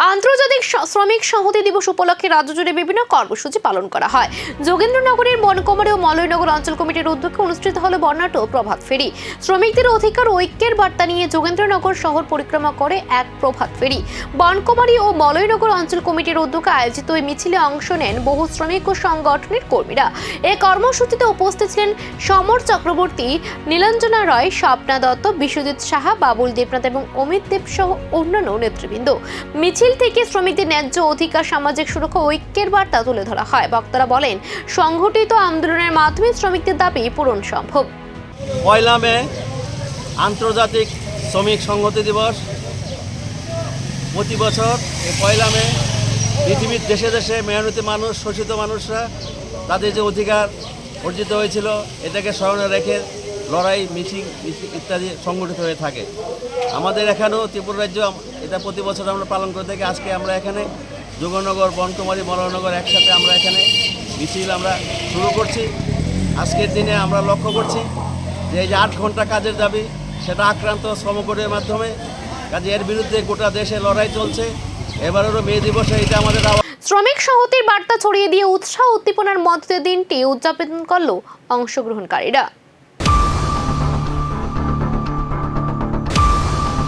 আন্তর্জাতিক শ্রমিক সংহতি দিবস উপলক্ষে রাজ্য জুড়ে বিভিন্ন কর্মসূচি পালন করা হয়। যোগেন্দ্রনগরের বনকুমারী ও মলয়নগর অঞ্চল কমিটির উদ্যোগে অনুষ্ঠিত হলো বর্ণাঢ্য প্রভাত ফেরি। শ্রমিকদের অধিকার ও ঐক্যের বার্তা নিয়ে যোগেন্দ্রনগর শহর পরিক্রমা করে এক প্রভাত ফেরি। বনকুমারী ও মলয়নগর অঞ্চল কমিটির উদ্যোগে আয়োজিত এই মিছিলে অংশ নেন বহু শ্রমিক ও সংগঠনের কর্মীরা। এই কর্মসূচিতে উপস্থিত ছিলেন সমর চক্রবর্তী, নীলাঞ্জনা রায়, স্বপ্না দত্ত, বিশ্বজিৎ সাহা, বাবুল দেবনাথ এবং অমিত দেব সহ অন্যান্য নেতৃবৃন্দ। মিছিল থেকে শ্রমিকদের ন্যায্য অধিকার, সামাজিক সুরক্ষা, ঐক্যের বার্তা তুলে ধরা হয়। বক্তারা বলেন, সংগঠিত আন্দোলনের মাধ্যমে শ্রমিকদের দাবি পূরণ সম্ভব। পয়লা মে আন্তর্জাতিক শ্রমিক সংহতি দিবস। প্রতি বছর এই পয়লা মে পৃথিবীর দেশে দেশে মেহনতি মানুষ, শোষিত মানুষরা তাদের যে অধিকার অর্জিত হয়েছিল এটাকে স্মরণে রেখে লড়াই, মিছিল ইত্যাদি সংগঠিত হয়ে থাকে। আমাদের এখানেও ত্রিপুরা রাজ্য এটা প্রতি বছর আমরা পালন করে থাকি। আজকে আমরা এখানে যোগনগর, বনকুমারী, মলয়নগর একসাথে আমরা এখানে মিছিল আমরা শুরু করছি। আজকের দিনে আমরা লক্ষ্য করছি যে এই যে 8 ঘন্টা কাজের দাবি, সেটা আক্রান্ত শ্রমকোটের মাধ্যমে কাজে এর বিরুদ্ধে গোটা দেশে লড়াই চলছে। এবারেরও মে দিবসে এটা আমাদের শ্রমিক সংহতির বার্তা ছড়িয়ে দিয়ে উৎসাহ উদ্দীপনার মধ্যে দিনটি উদযাপন করল অংশগ্রহণকারীরা।